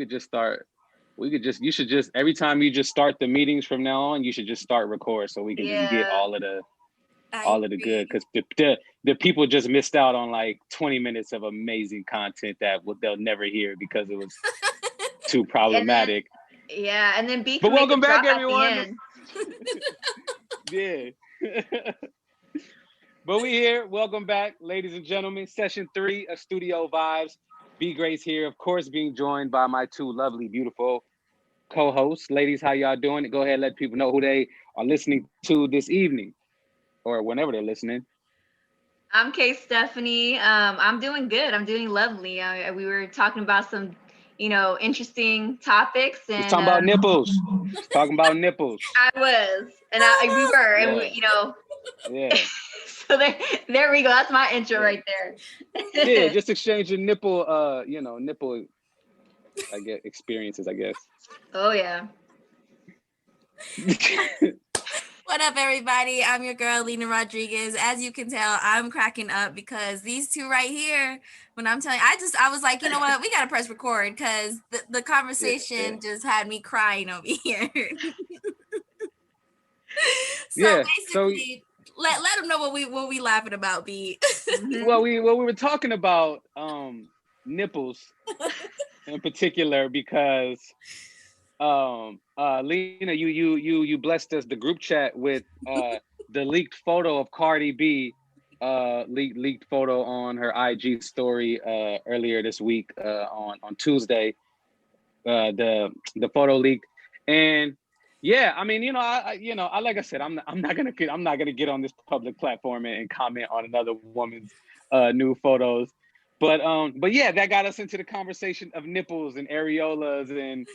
could just start. You should just, every time you just start the meetings from now on, you should just start record so we can just get Yeah. all of the good, because the people just missed out on like 20 minutes of amazing content that they'll never hear because it was too problematic. And then B But can make a welcome back, drop at the everyone. end. Yeah. But we here. Welcome back, ladies and gentlemen. Session 3 of Studio Vibes. B Grace here, of course, being joined by my two lovely, beautiful co-hosts. Ladies, how y'all doing? Go ahead, let people know who they are listening to this evening or whenever they're listening. I'm Kay Stephanie. I'm doing good. I'm doing lovely. We were talking about some, interesting topics, and Just talking about nipples. Just talking about nipples. I was, and we were, Yeah. and Yeah. So there we go. That's my intro right there. Yeah, just exchanging nipple, nipple, I guess, experiences, I guess. Oh yeah. What up, everybody? I'm your girl, Lena Rodriguez. As you can tell, I'm cracking up because these two right here, when I'm telling you, I was like, you know what? We got to press record because the conversation just had me crying over here. So basically, let them know what we laughing about, B. Well, we were talking about nipples in particular because Lena, you blessed us the group chat with the leaked photo of Cardi B, leaked photo on her IG story earlier this week on Tuesday. The photo leaked, and yeah, I mean, I like I said, I'm not gonna get on this public platform and comment on another woman's new photos. But yeah, that got us into the conversation of nipples and areolas and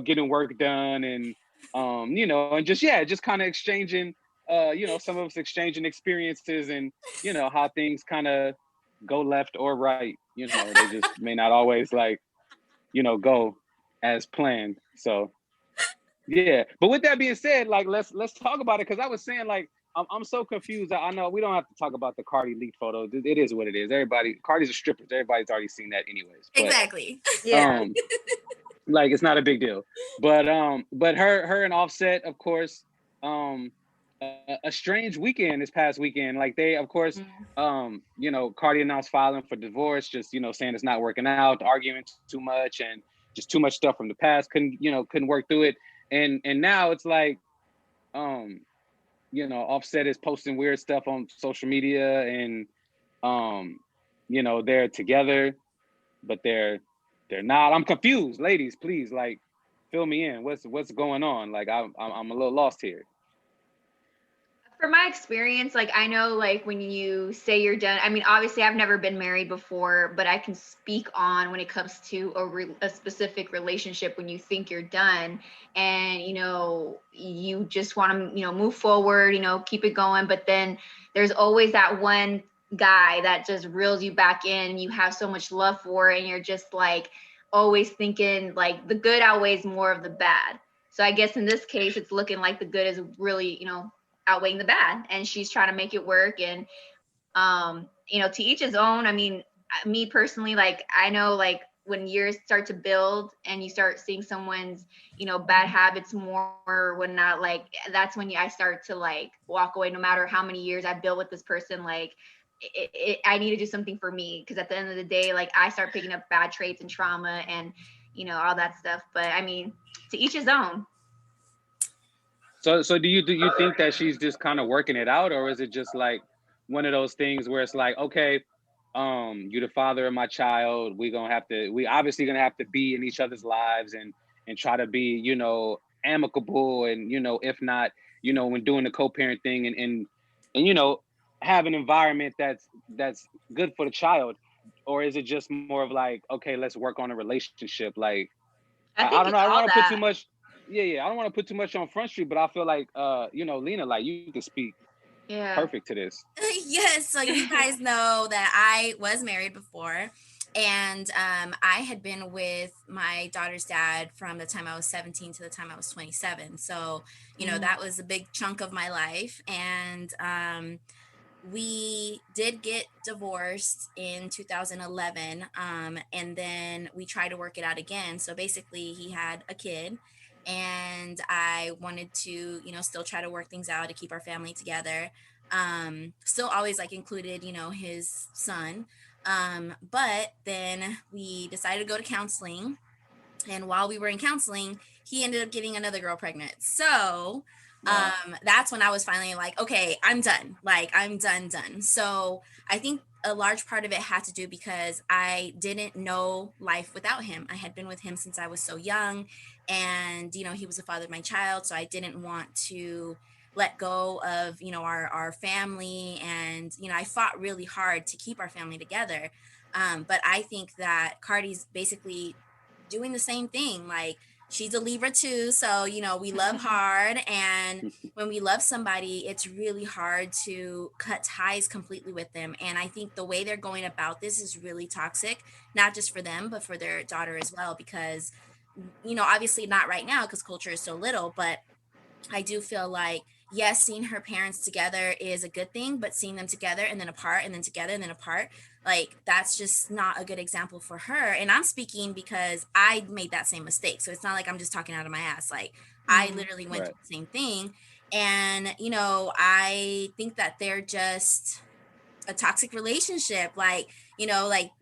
getting work done and and just kind of exchanging some of us exchanging experiences and how things kind of go left or right. They just may not always like go as planned. So yeah, but with that being said, like let's talk about it, because I was saying, like, I'm so confused. I know we don't have to talk about the Cardi leaked photo. It is what it is. Cardi's a stripper. Everybody's already seen that anyways. But, exactly. Yeah. Like, it's not a big deal. But her and Offset, of course, a strange weekend this past weekend. Like, they, of course, Cardi announced filing for divorce, just saying it's not working out, arguing too much, and just too much stuff from the past. Couldn't work through it. And now it's like, Offset is posting weird stuff on social media, and they're together, but they're not. I'm confused, ladies. Please, like, fill me in. What's going on? Like, I'm a little lost here. From my experience, like, I know, like, when you say you're done, I mean, obviously I've never been married before, but I can speak on when it comes to a specific relationship, when you think you're done and, you just want to, move forward, keep it going. But then there's always that one guy that just reels you back in, and you have so much love for it, and you're just like always thinking like the good outweighs more of the bad. So I guess in this case, it's looking like the good is really, outweighing the bad, and she's trying to make it work. And to each his own. I mean, me personally, like, I know, like, when years start to build and you start seeing someone's bad habits more when not, like, that's when I start to, like, walk away. No matter how many years I've built with this person, like, I need to do something for me, because at the end of the day, like, I start picking up bad traits and trauma and all that stuff. But I mean, to each his own. So do you think that she's just kind of working it out, or is it just like one of those things where it's like, okay, you're the father of my child, we obviously gonna have to be in each other's lives and try to be, amicable, and if not, when doing the co-parent thing, and have an environment that's good for the child? Or is it just more of like, okay, let's work on a relationship? Like, I don't know. I don't want to put too much. Yeah. I don't want to put too much on Front Street, but I feel like, Lena, like, you can speak perfect to this. Yes. So you guys know that I was married before, and I had been with my daughter's dad from the time I was 17 to the time I was 27. So, that was a big chunk of my life. And we did get divorced in 2011, and then we tried to work it out again. So basically he had a kid, and I wanted to, still try to work things out to keep our family together. Still always like included, his son. But then we decided to go to counseling, and while we were in counseling, he ended up getting another girl pregnant. So Wow. that's when I was finally like, okay, I'm done. Like, I'm done. So I think a large part of it had to do because I didn't know life without him. I had been with him since I was so young, and he was the father of my child, so I didn't want to let go of our family. And I fought really hard to keep our family together. But I think that Cardi's basically doing the same thing. Like, she's a Libra too, so we love hard, and when we love somebody, it's really hard to cut ties completely with them. And I think the way they're going about this is really toxic, not just for them but for their daughter as well, because obviously not right now because culture is so little, but I do feel like, yes, seeing her parents together is a good thing, but seeing them together and then apart and then together and then apart, like, that's just not a good example for her. And I'm speaking because I made that same mistake. So it's not like I'm just talking out of my ass. Like, I literally went Right. through the same thing. And, I think that they're just a toxic relationship. Like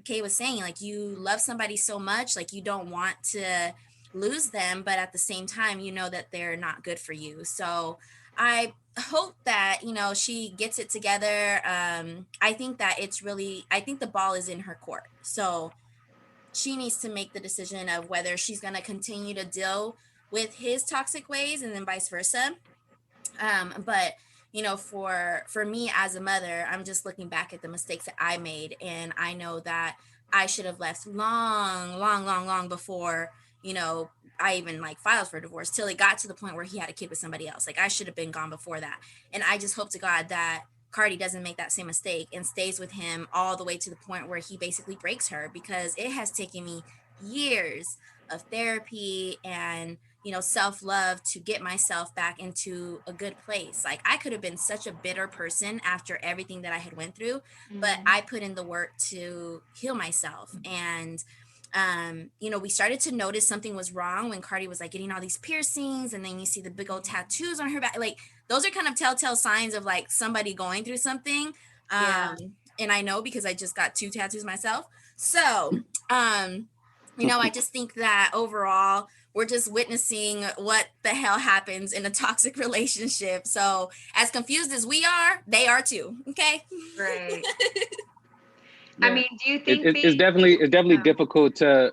Kay was saying, like, you love somebody so much, like, you don't want to lose them, but at the same time, that they're not good for you. So I hope that, she gets it together. I think that I think the ball is in her court. So she needs to make the decision of whether she's going to continue to deal with his toxic ways and then vice versa. But for me as a mother, I'm just looking back at the mistakes that I made, and I know that I should have left long before I even like filed for divorce, till it got to the point where he had a kid with somebody else. Like, I should have been gone before that. And I just hope to God that Cardi doesn't make that same mistake and stays with him all the way to the point where he basically breaks her, because it has taken me years of therapy and self-love to get myself back into a good place. Like, I could have been such a bitter person after everything that I had went through, but I put in the work to heal myself. And we started to notice something was wrong when Cardi was like getting all these piercings, and then you see the big old tattoos on her back. Like, those are kind of telltale signs of like somebody going through something. Yeah. And I know because I just got 2 tattoos myself. So I just think that overall we're just witnessing what the hell happens in a toxic relationship. So as confused as we are, they are too. Okay. Right. I Yeah. mean, do you think It's definitely Oh. difficult to.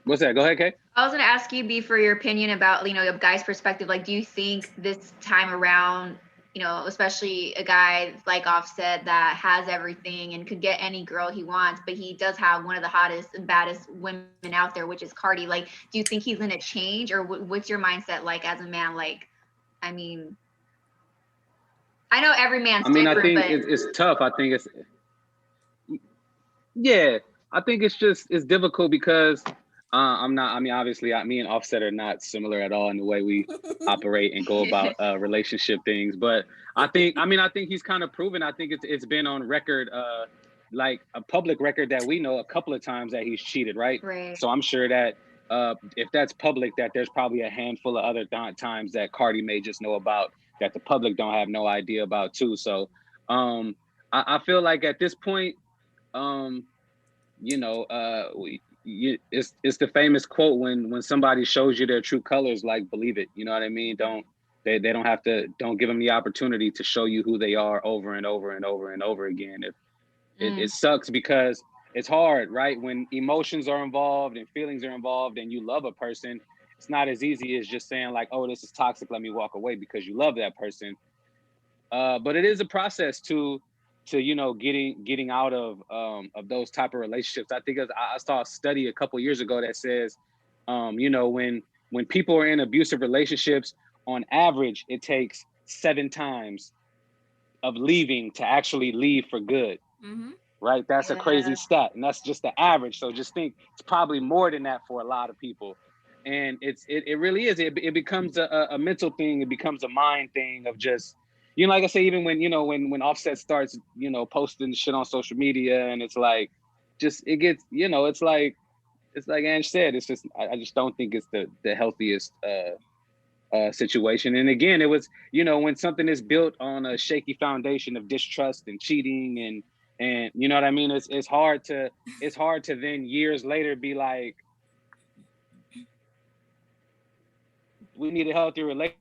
What's that? Go ahead, Kay. I was going to ask you, B, for your opinion about, a guy's perspective. Like, do you think this time around, especially a guy like Offset that has everything and could get any girl he wants, but he does have one of the hottest and baddest women out there, which is Cardi. Like, do you think he's going to change, or what's your mindset like as a man? Like, I mean, I know every man's I mean, I different, think but it's tough. I think yeah. I think it's difficult because I'm not. I mean, obviously, me and Offset are not similar at all in the way we operate and go about relationship things. But I think he's kind of proven. I think it's been on record, like a public record that we know a couple of times that he's cheated, right? right. So I'm sure that if that's public, that there's probably a handful of other times that Cardi may just know about that the public don't have no idea about too. So I feel like at this point, um, it's the famous quote, when somebody shows you their true colors, like, believe it. You know what I mean? They don't have to, don't give them the opportunity to show you who they are over and over and over and over again. If it sucks because it's hard, right? When emotions are involved and feelings are involved and you love a person, it's not as easy as just saying like, oh, this is toxic, let me walk away, because you love that person. But it is a process to getting out of those type of relationships. I think I saw a study a couple years ago that says, when people are in abusive relationships, on average, it takes 7 times of leaving to actually leave for good. Mm-hmm. Right? That's a crazy Yeah. stat, and that's just the average. So just think, it's probably more than that for a lot of people. And it really is. It becomes a mental thing. It becomes a mind thing of just like I say, even when when Offset starts posting shit on social media, and it's like, just it gets it's like Ange said, it's just I just don't think it's the healthiest situation. And again, it was when something is built on a shaky foundation of distrust and cheating, and you know what I mean. It's hard to then years later be like, we need a healthy relationship.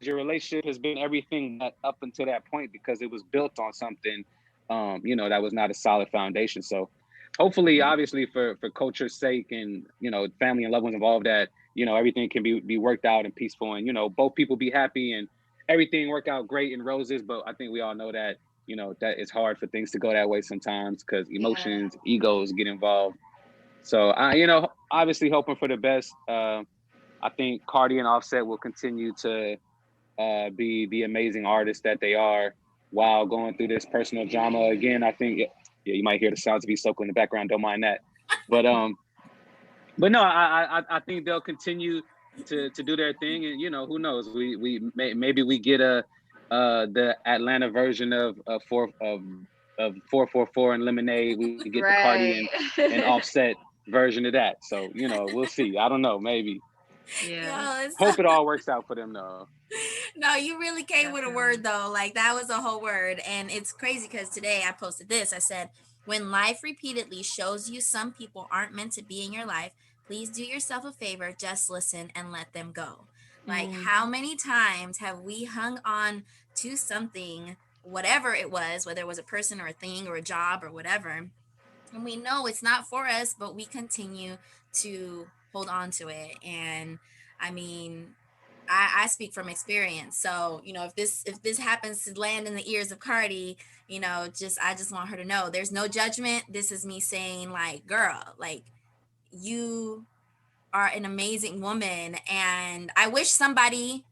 Your relationship has been everything that up until that point, because it was built on something that was not a solid foundation. So hopefully, obviously, for culture's sake, and family and loved ones involved, that everything can be worked out and peaceful, and both people be happy and everything work out great in roses. But I think we all know that that it's hard for things to go that way sometimes, because Yeah. emotions, egos get involved. So I obviously hoping for the best. I think Cardi and Offset will continue to be the amazing artists that they are while going through this personal drama. Again, I think, yeah, you might hear the sounds of Isoko in the background. Don't mind that. But no, I think they'll continue to do their thing, and who knows? Maybe we get the Atlanta version of 444 and Lemonade. We get the Cardi Right. and Offset version of that. So we'll see. I don't know. Maybe. Yeah. Yo, it's Hope it all works out for them, though. no, you really came with a Definitely. word though. Like that was a whole word. And it's crazy because today I posted this. I said, when life repeatedly shows you some people aren't meant to be in your life, please do yourself a favor, just listen and let them go. Like, Mm. how many times have we hung on to something, whatever it was, whether it was a person or a thing or a job or whatever, and we know it's not for us, but we continue to hold on to it. And I mean, I speak from experience. So, if this happens to land in the ears of Cardi, I just want her to know there's no judgment. This is me saying, like, girl, like, you are an amazing woman. And I wish I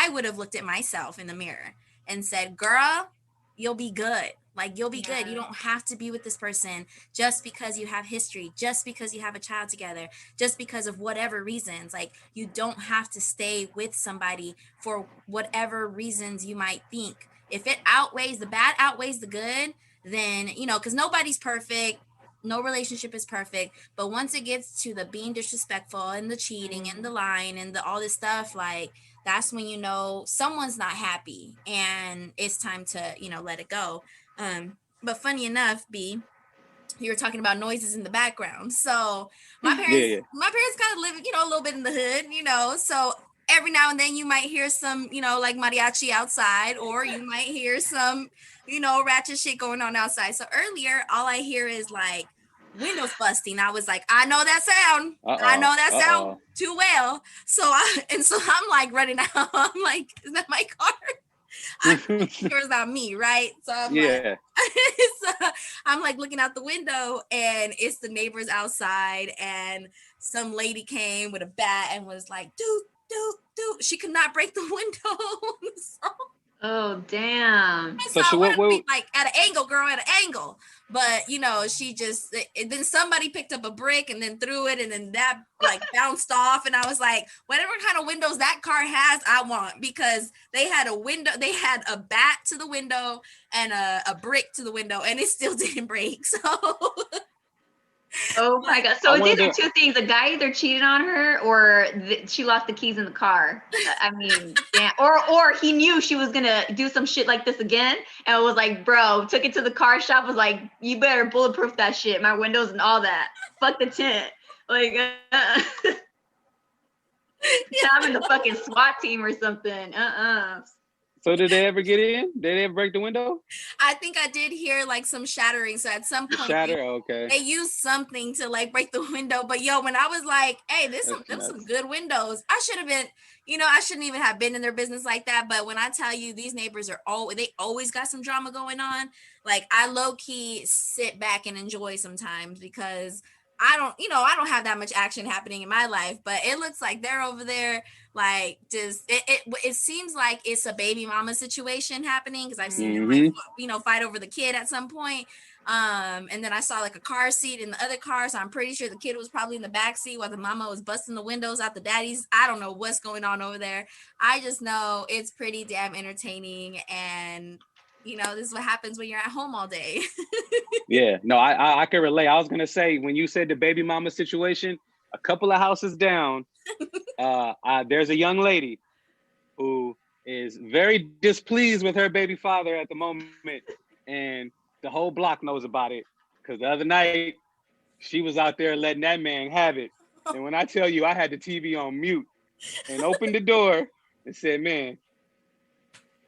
would have looked at myself in the mirror and said, girl, you'll be good. Like, you'll be good. You Yeah. don't have to be with this person just because you have history, just because you have a child together, just because of whatever reasons. Like, you don't have to stay with somebody for whatever reasons you might think. If it outweighs the bad, outweighs the good, then, because nobody's perfect. No relationship is perfect, but once it gets to the being disrespectful and the cheating and the Mm. lying and all this stuff, like, that's when someone's not happy and it's time to let it go. But funny enough, B, you were talking about noises in the background. So my Yeah, parents, yeah. my parents kind of live, a little bit in the hood, So every now and then you might hear some, like mariachi outside, or you might hear some, ratchet shit going on outside. So earlier, all I hear is like windows busting. I was like, I know that sound. Uh I oh. know that Uh sound oh. too well. So I'm like running out. I'm like, is that my car? I'm making sure it's not me, right? So I'm like, Yeah. so I'm like looking out the window, and it's the neighbors outside, and some lady came with a bat and was like, dude, dude, dude. She could not break the window. so, Oh, damn. so So I she wanted to what? be like, at an angle, girl, at an angle. But she just then somebody picked up a brick and then threw it, and then that like bounced off. And I was like, whatever kind of windows that car has, I want, because they had a bat to the window and a brick to the window, and it still didn't break. So Oh my but God. I So it's either wonder. two things. The guy either cheated on her, or she lost the keys in the car. I mean, damn. Or he knew she was gonna do some shit like this again, and was like, bro, took it to the car shop, was like, you better bulletproof that shit, my windows and all that. Fuck the tint. Like, I'm in the fucking SWAT team or something. So did they ever get in? Did they ever break the window? I think I did hear like some shattering. So at some The point shatter. Okay. they used something to like break the window. But yo, when I was like, hey, That's there was some nuts. good windows. I should have been, I shouldn't even have been in their business like that. But when I tell you, these neighbors they always got some drama going on. Like, I low key sit back and enjoy sometimes, because I don't have that much action happening in my life, but it looks like they're over there, like, just it seems like it's a baby mama situation happening, because I've seen them like Mm-hmm. fight over the kid at some point. And then I saw like a car seat in the other car, so I'm pretty sure the kid was probably in the back seat while the mama was busting the windows out the daddies. I don't know what's going on over there. I just know it's pretty damn entertaining, and this is what happens when you're at home all day. Yeah, no, I can relate. I was gonna say, when you said the baby mama situation, a couple of houses down, there's a young lady who is very displeased with her baby father at the moment, and the whole block knows about it because the other night she was out there letting that man have it. And when I tell you, I had the TV on mute and opened the door and said, "Man,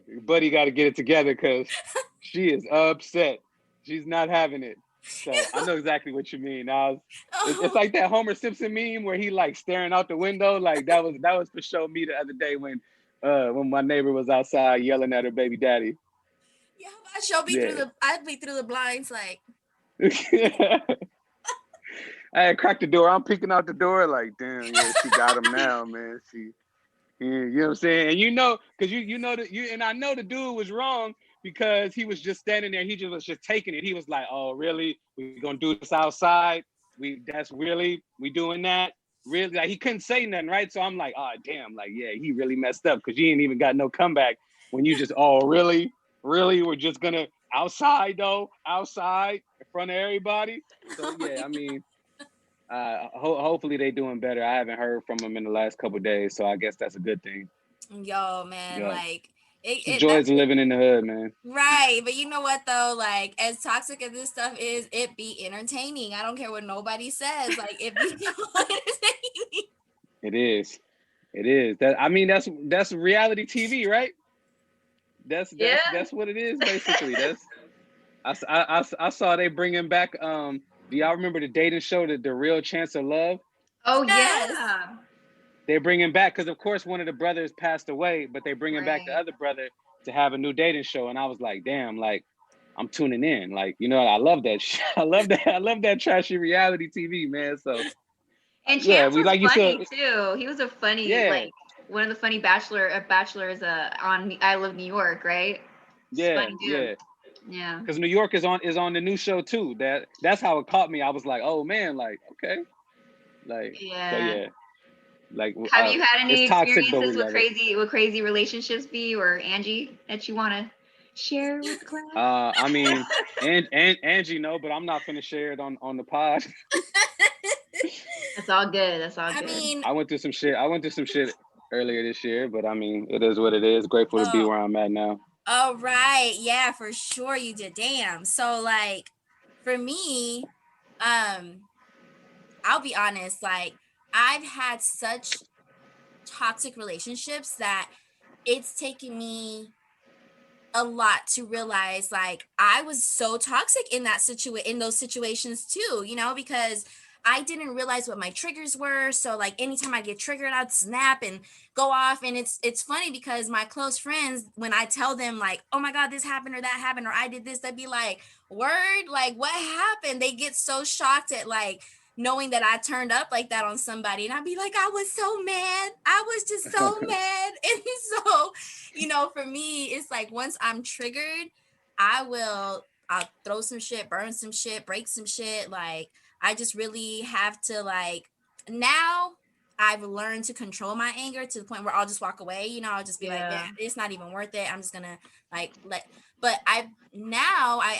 your buddy got to get it together because she is upset. She's not having it." So I know exactly what you mean. It's like that Homer Simpson meme where he like staring out the window. Like that was for show me the other day when my neighbor was outside yelling at her baby daddy. Yeah, she'll be Yeah. I'd be through the blinds like. I had cracked the door. I'm peeking out the door like, damn, yeah, she got him now, man. Yeah, you know what I'm saying? And because you know that and I know the dude was wrong because he was just standing there. He just was just taking it. He was like, "Oh, really? We gonna do this outside? We doing that? Really?" Like he couldn't say nothing, right? So I'm like, "Oh, damn! Like, yeah, he really messed up because you ain't even got no comeback when you just, oh, really, we're just gonna outside though, outside in front of everybody." So yeah, I mean. Hopefully they doing better. I haven't heard from them in the last couple of days, so I guess that's a good thing. Yo, man, Yeah, like it's the joys of living in the hood, man. right. But you know what though? Like as toxic as this stuff is, it be entertaining. I don't care what nobody says. Like it be entertaining. It is. That's reality TV, right? That's Yeah. that's what it is basically. I saw they bringing back. Do y'all remember the dating show, the Real Chance of Love? Oh Yes. yeah. They're bringing back because of course one of the brothers passed away, but they're bringing back the Right. other brother to have a new dating show, and I was like, damn, like I'm tuning in. Like I love that. I love that. I love that trashy reality TV, man. So And yeah, Chance we was like you said, funny too. He was a funny, yeah, like one of the funny bachelors on I Love New York, right? Just yeah, funny dude. yeah. Yeah. Because New York is on the new show too. That's how it caught me. I was like, oh man, like okay, like so Yeah. yeah, like Have you had it's any toxic, but we experiences with love it. crazy relationships, B or Angie, that you want to share with the class? I mean, and Angie, no, but I'm not gonna share it on the pod. That's all good. That's all I good. mean, I went through some shit. I went through some shit earlier this year, but I mean, it is what it is. Grateful to be oh, where I'm at now. oh right. Yeah, for sure you did. Damn. So like for me, I'll be honest, like I've had such toxic relationships that it's taken me a lot to realize like I was so toxic in in those situations too, because I didn't realize what my triggers were. So like anytime I get triggered, I'd snap and go off. And it's funny because my close friends, when I tell them like, oh my God, this happened or that happened, or I did this, they'd be like, word, like what happened? They get so shocked at like knowing that I turned up like that on somebody. And I'd be like, I was so mad. I was just so mad. And so for me, it's like once I'm triggered, I'll throw some shit, burn some shit, break some shit. Like I just really have to like now I've learned to control my anger to the point where I'll just walk away. I'll just be like, yeah, Yeah. it's not even worth it. I'm just gonna like but I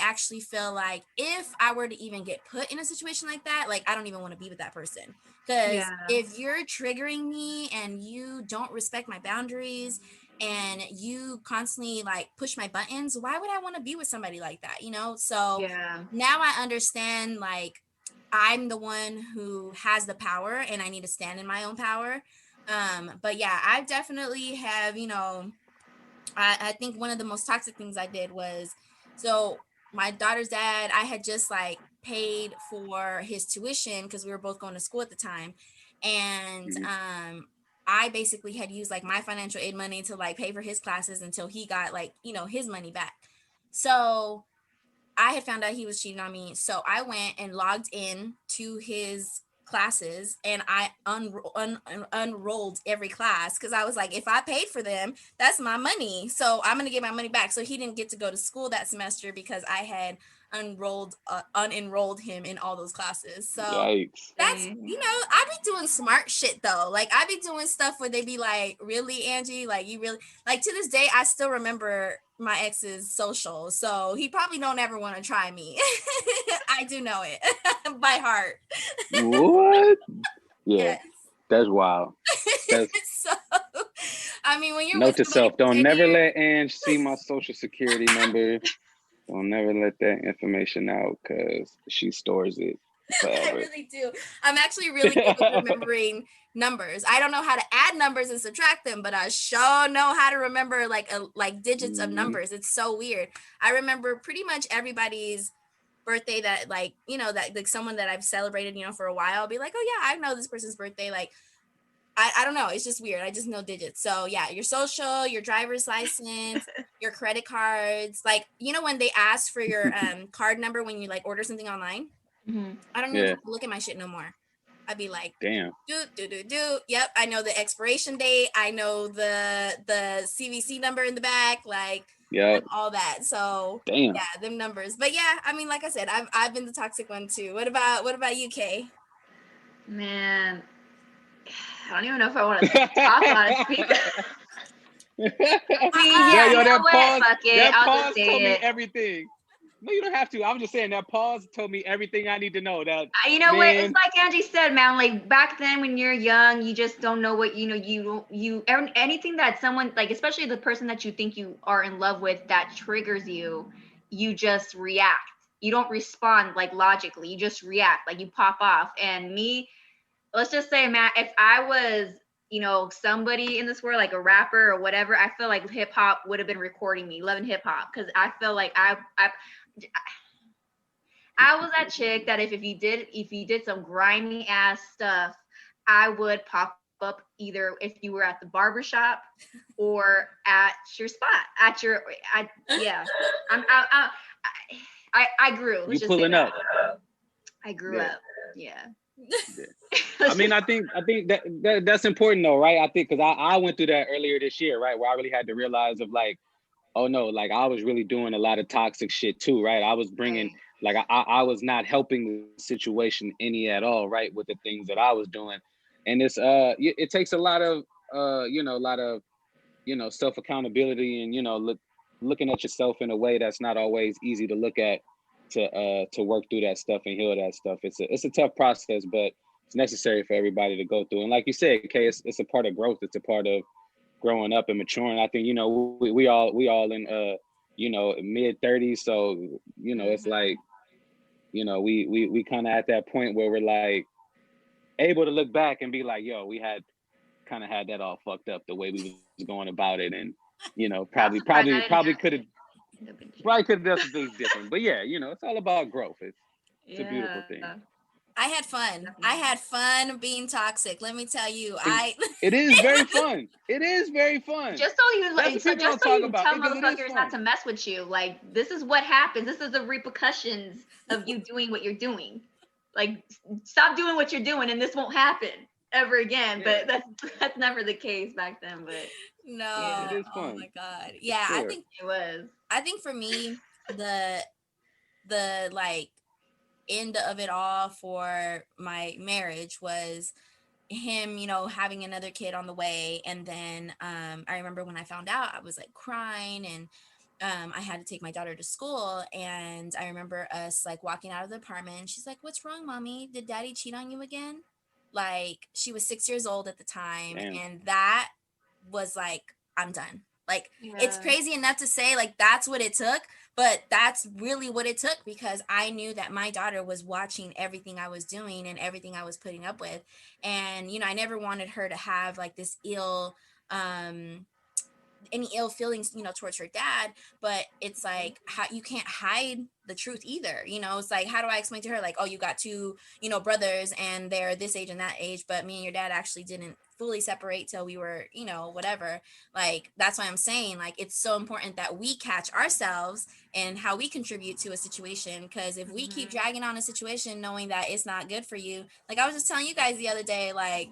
actually feel like if I were to even get put in a situation like that, like I don't even want to be with that person. Because Yeah. if you're triggering me and you don't respect my boundaries and you constantly like push my buttons, why would I want to be with somebody like that? So Yeah. now I understand like I'm the one who has the power and I need to stand in my own power. But yeah, I definitely have, I think one of the most toxic things I did was, so my daughter's dad, I had just like paid for his tuition because we were both going to school at the time. And Mhm. I basically had used like my financial aid money to like pay for his classes until he got like, his money back. So I had found out he was cheating on me. So I went and logged in to his classes and I unrolled every class because I was like, if I paid for them, that's my money. So I'm going to get my money back. So he didn't get to go to school that semester because I had unenrolled him in all those classes. So Yikes. that's, I be doing smart shit though. Like I be doing stuff where they be like, really, Angie? Like you really, like to this day, I still remember my ex's social. So he probably don't ever want to try me. I do know it by heart. What? Yeah, Yes. that's wild. That's So, I mean, when you're note with to somebody self: for don't 10 never years, let Ange see my social security number. Don't never let that information out because she stores it I forever. really do. I'm actually really good with remembering numbers. I don't know how to add numbers and subtract them, but I sure know how to remember like digits of numbers. It's so weird. I remember pretty much everybody's birthday that like, that like someone that I've celebrated, for a while. I'll be like, oh yeah, I know this person's birthday. Like I don't know. It's just weird. I just know digits. So yeah, your social, your driver's license, your credit cards. Like, when they ask for your card number when you like order something online, I don't even Yeah. have to look at my shit no more. I'd be like, Damn. do. Yep, I know the expiration date. I know the CVC number in the back. Like, Yep. all that. So Damn. yeah, them numbers. But yeah, I mean, like I said, I've been the toxic one too. What about you, Kay? Man, I don't even know if I want to talk on it. Speak. Yeah, Yo, you know that what? pause. Fuck it. That I'll pause just say told me it. everything. No, you don't have to. I'm just saying that pause told me everything I need to know. That You know what? It's man. like Angie said, man. Like back then, when you're young, you just don't know what anything that someone like, especially the person that you think you are in love with, that triggers you. You just react. You don't respond like logically. You just react. Like you pop off. And me, let's just say, Matt, if I was, somebody in this world, like a rapper or whatever, I feel like hip hop would have been recording me, loving hip hop, because I feel like I was that chick that if you did some grimy ass stuff, I would pop up either if you were at the barbershop or at your spot. Yeah. I grew. Let's You just say pulling that. up. I grew up. Yeah. Yeah. I mean, I think that's important though, right? I think because I went through that earlier this year, right, where I really had to realize of like, oh no, like I was really doing a lot of toxic shit too, right? I was bringing like I was not helping the situation any at all, right, with the things that I was doing, and it takes a lot of self accountability and looking at yourself in a way that's not always easy to look at to work through that stuff and heal that stuff. It's a tough process, but it's necessary for everybody to go through. And like you said, Kay, it's a part of growth. It's a part of growing up and maturing. I think we all in mid 30s, so it's like we kind of at that point where we're like able to look back and be like, yo, we had kind of had that all fucked up the way we was going about it, and probably could have done some things different. But yeah, it's all about growth. It's a beautiful thing. I had fun. I had fun being toxic. Let me tell you, It is very fun. It is very fun. Just so you tell tell motherfuckers not to mess with you. Like this is what happens. This is the repercussions of you doing what you're doing. Like stop doing what you're doing, and this won't happen ever again. Yeah. But that's never the case back then. But no, yeah, it is fun. Oh my god, yeah, sure. I think it was. I think for me, the like end of it all for my marriage was him, having another kid on the way. And then I remember when I found out, I was like crying, and I had to take my daughter to school. And I remember us like walking out of the apartment, and she's like, "What's wrong, mommy? Did daddy cheat on you again?" Like she was 6 years old at the time. Damn. And that was like, I'm done. Like, yeah. It's crazy enough to say like that's what it took, but that's really what it took, because I knew that my daughter was watching everything I was doing and everything I was putting up with. And, I never wanted her to have like this any ill feelings, towards her dad. But it's like, how you can't hide the truth either. It's like, how do I explain to her like, oh, you got two, brothers and they're this age and that age, but me and your dad actually didn't fully separate till we were, you know, whatever. Like, that's why I'm saying, like, it's so important that we catch ourselves and how we contribute to a situation. Because if we keep dragging on a situation knowing that it's not good for you, like I was just telling you guys the other day, like,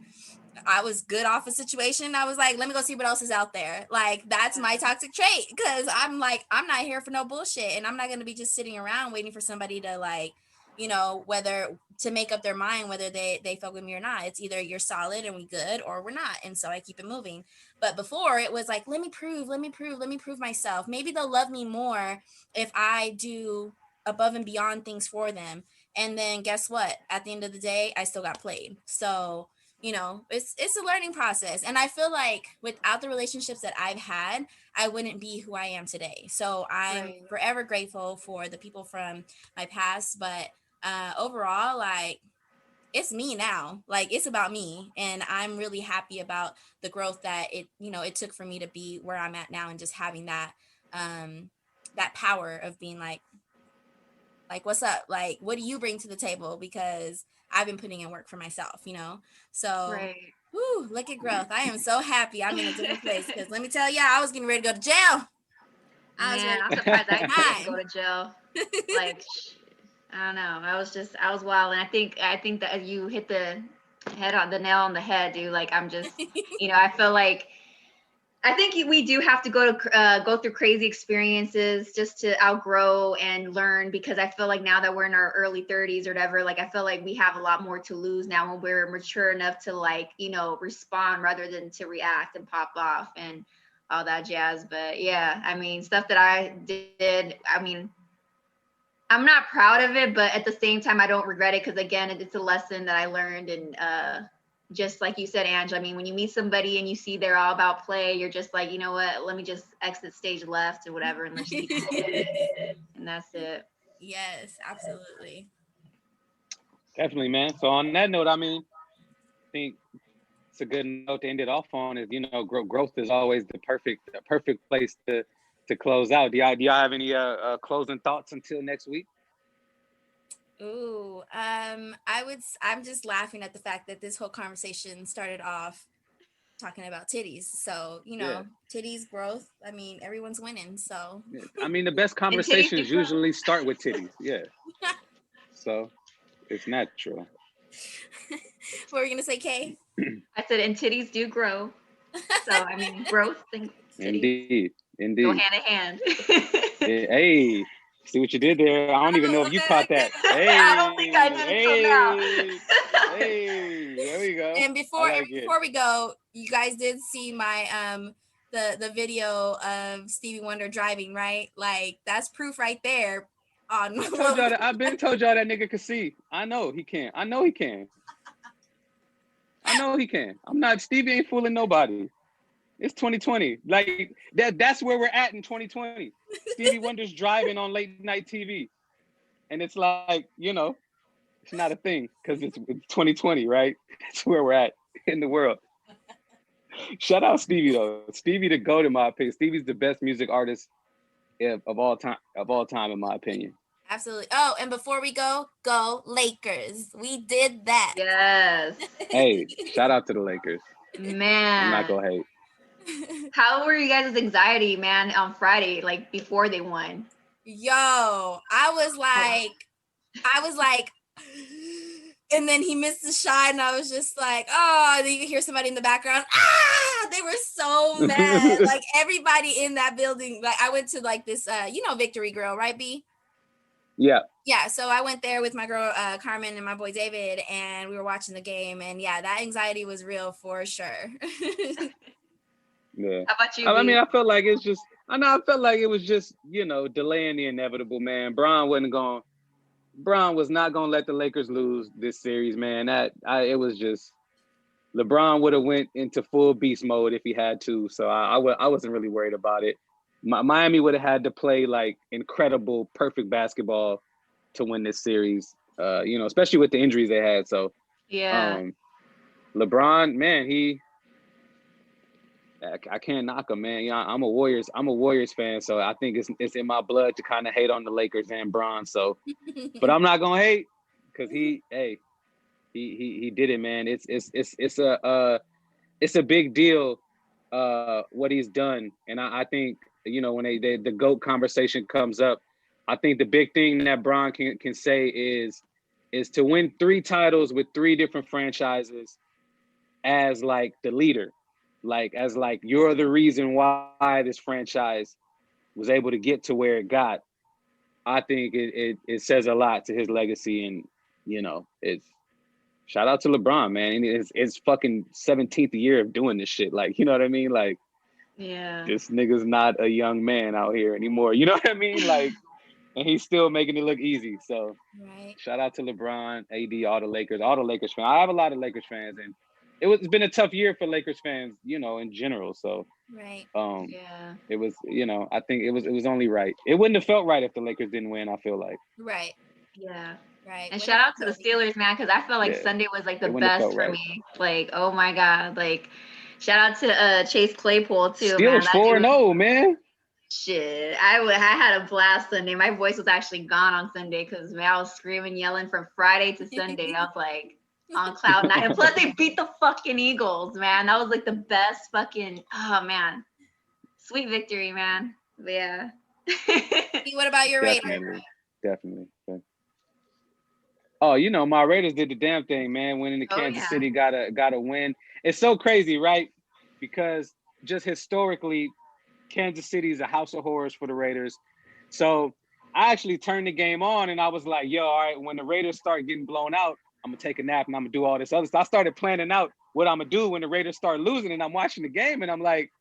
I was good off a situation. I was like, let me go see what else is out there. Like, that's my toxic trait, because I'm like, I'm not here for no bullshit, and I'm not going to be just sitting around waiting for somebody to, like, you know, whether to make up their mind whether they fuck with me or not. It's either you're solid and we good, or we're not, and so I keep it moving. But before, it was like, let me prove myself. Maybe they'll love me more if I do above and beyond things for them. And then guess what? At the end of the day, I still got played. So, you know, it's a learning process. And I feel like without the relationships that I've had, I wouldn't be who I am today. So I'm forever grateful for the people from my past. But overall, like, it's me now. Like, it's about me, and I'm really happy about the growth that it, you know, it took for me to be where I'm at now, and just having that that power of being like, what's up? Like, what do you bring to the table? Because I've been putting in work for myself, you know? So, whoo, look at growth. I am so happy I'm in a different place, because let me tell you, I was getting ready to go to jail. I was Man, ready. I'm surprised I didn't go to jail. Like, I don't know. I was wild. And I think that you hit the nail on the head, dude. Like, I'm just, you know, I feel like, I think we do have to go through crazy experiences just to outgrow and learn, because I feel like now that we're in our early 30s or whatever, like, I feel like we have a lot more to lose now when we're mature enough to, like, you know, respond rather than to react and pop off and all that jazz. But yeah, I mean, stuff that I did, I mean, I'm not proud of it, but at the same time, I don't regret it, because again, it's a lesson that I learned. And just like you said, Ange, I mean, when you meet somebody and you see they're all about play, you're just like, you know what, let me just exit stage left or whatever, and let's just and that's it. Yes, absolutely. Definitely, man. So on that note, I mean, I think it's a good note to end it off on. Is, you know, growth is always the perfect place to close out. Do y'all have any closing thoughts until next week? Ooh, I'm just laughing at the fact that this whole conversation started off talking about titties. So, you know, titties, growth. I mean, everyone's winning. So, I mean, the best conversations usually start with titties. Yeah. So it's natural. What were you gonna say, Kay? I said, and titties do grow. So I mean, growth and titties Indeed. go hand in hand. Yeah, hey, see what you did there? I don't even know if you caught that. Hey, I don't think I did until now. Hey, there we go. And before we go, you guys did see my the video of Stevie Wonder driving, right? Like, that's proof right there. On I've been told y'all that nigga can see. I know he can. I know he can. I'm not, Stevie ain't fooling nobody. It's 2020. Like, that's where we're at in 2020. Stevie Wonder's driving on late night TV. And it's like, you know, it's not a thing because it's 2020, right? That's where we're at in the world. Shout out Stevie though. Stevie the GOAT in my opinion. Stevie's the best music artist of all time in my opinion. Absolutely. Oh, and before we go Lakers. We did that. Yes. Hey, shout out to the Lakers. Man. I'm not gonna hate. How were you guys' anxiety, man, on Friday, like before they won? Yo, I was like, and then he missed the shot, and I was just like, oh, then you could hear somebody in the background. Ah, they were so mad. Like, everybody in that building. Like, I went to like this, you know, Victory Grill, right, B? Yeah, so I went there with my girl Carmen and my boy David, and we were watching the game, and yeah, that anxiety was real for sure. Yeah. How about you? I mean, I felt like it was just, you know, delaying the inevitable, man. Bron was not gonna let the Lakers lose this series, man. It was just, LeBron would have went into full beast mode if he had to. So I wasn't really worried about it. Miami would have had to play like incredible, perfect basketball to win this series. You know, especially with the injuries they had. So yeah, LeBron, man, I can't knock him, man. Yeah, I'm a Warriors fan, so I think it's in my blood to kind of hate on the Lakers and Bron. So, but I'm not gonna hate because he did it, man. It's it's a big deal what he's done. And I think, you know, when the GOAT conversation comes up, I think the big thing that Bron can say is to win 3 titles with 3 different franchises as like the leader, like as like you're the reason why this franchise was able to get to where it got. I think it says a lot to his legacy, and you know, it's shout out to LeBron, man. It's fucking 17th year of doing this shit. Like, you know what I mean? Like, Yeah. this nigga's not a young man out here anymore. You know what I mean? Like, and he's still making it look easy. So Right. shout out to LeBron, AD, all the Lakers fans. I have a lot of Lakers fans, and it's been a tough year for Lakers fans, you know, in general. So Right. Yeah. it was, you know, I think it was only right. It wouldn't have felt right if the Lakers didn't win, I feel like. Right. Yeah. Right. And When shout it- out to the Steelers, man, because I felt like Yeah. Sunday was like the It wouldn't have best felt for right. me. Like, oh my God. Like, shout out to Chase Claypool too, man. Steelers 4-0, man. Shit. I had a blast Sunday. My voice was actually gone on Sunday because man, I was screaming, yelling from Friday to Sunday. I was like on cloud 9. And plus they beat the fucking Eagles, man. That was like the best fucking man. Sweet victory, man. But yeah. What about your Raiders? Definitely. Oh, you know, my Raiders did the damn thing, man. Winning the Oh, Kansas yeah. City got a win. It's so crazy, right? Because just historically, Kansas City is a house of horrors for the Raiders. So I actually turned the game on and I was like, yo, all right, when the Raiders start getting blown out, I'm gonna take a nap and I'm gonna do all this other stuff. I started planning out what I'm gonna do when the Raiders start losing, and I'm watching the game and I'm like,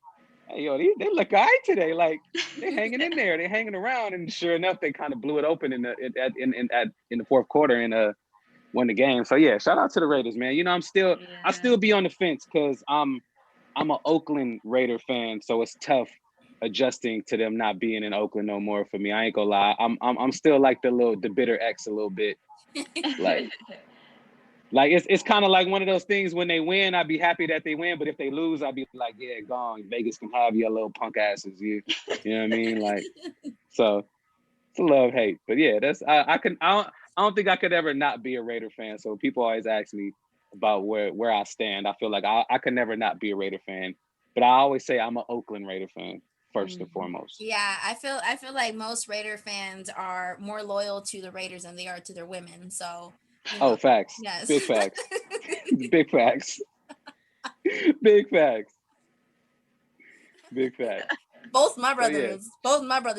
hey, yo, they look all right today. Like, they hanging in there, they hanging around, and sure enough, they kind of blew it open in the fourth quarter and won the game. So yeah, shout out to the Raiders, man. You know, I still be on the fence because I'm an Oakland Raider fan, so it's tough adjusting to them not being in Oakland no more for me. I ain't gonna lie, I'm still like the bitter ex a little bit. Like it's kind of like one of those things when they win, I'd be happy that they win, but if they lose, I'd be like, yeah, gone. Vegas can have your little punk asses. You know what I mean? Like, so it's a love hate, but yeah, I don't think I could ever not be a Raider fan. So people always ask me about where I stand. I feel like I could never not be a Raider fan, but I always say I'm an Oakland Raider fan first and foremost. Yeah, I feel like most Raider fans are more loyal to the Raiders than they are to their women. So you know, facts. yes. Big facts. Big facts. Big facts. Big facts. Both my brothers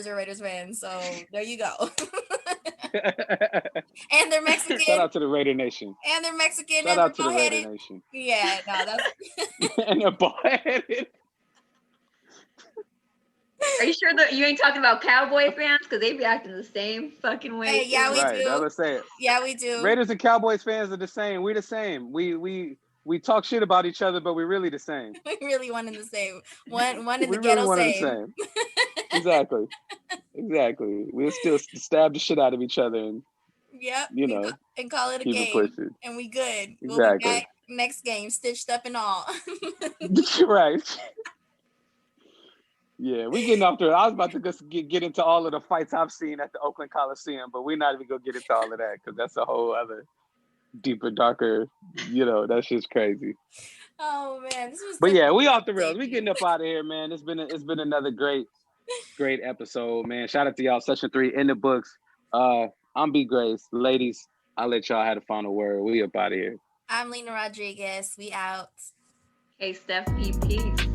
are Raiders fans. So there you go. And they're Mexican. Shout out to the Raider Nation. And they're Mexican. Shout and out to they're the Raider bald-headed. Nation. Yeah, no, that's And they're bald-headed. Are you sure that you ain't talking about Cowboy fans? Because they be acting the same fucking way. Hey, yeah, we Right, do. I was saying. Yeah, we do. Raiders and Cowboys fans are the same. We're the same. We talk shit about each other, but we're really the same. We really one in the same. One in the We ghetto really one same. the same. Exactly. We'll still stab the shit out of each other and Yep. you know, and call it a keep it game. pushing. And we good. Exactly. We'll be back next game, stitched up and all. Right. Yeah, we getting off there. I was about to just get into all of the fights I've seen at the Oakland Coliseum, but we're not even gonna get into all of that because that's a whole other deeper, darker, you know, that shit's crazy. Oh man, this was. But yeah, we off the rails. We getting up out of here, man. It's been another great episode, man. Shout out to y'all. Session 3 in the books. I'm B Grace. Ladies, I'll let y'all have the final word. We up out of here. I'm Lena Rodriguez. We out. Hey, Steph P. Peace.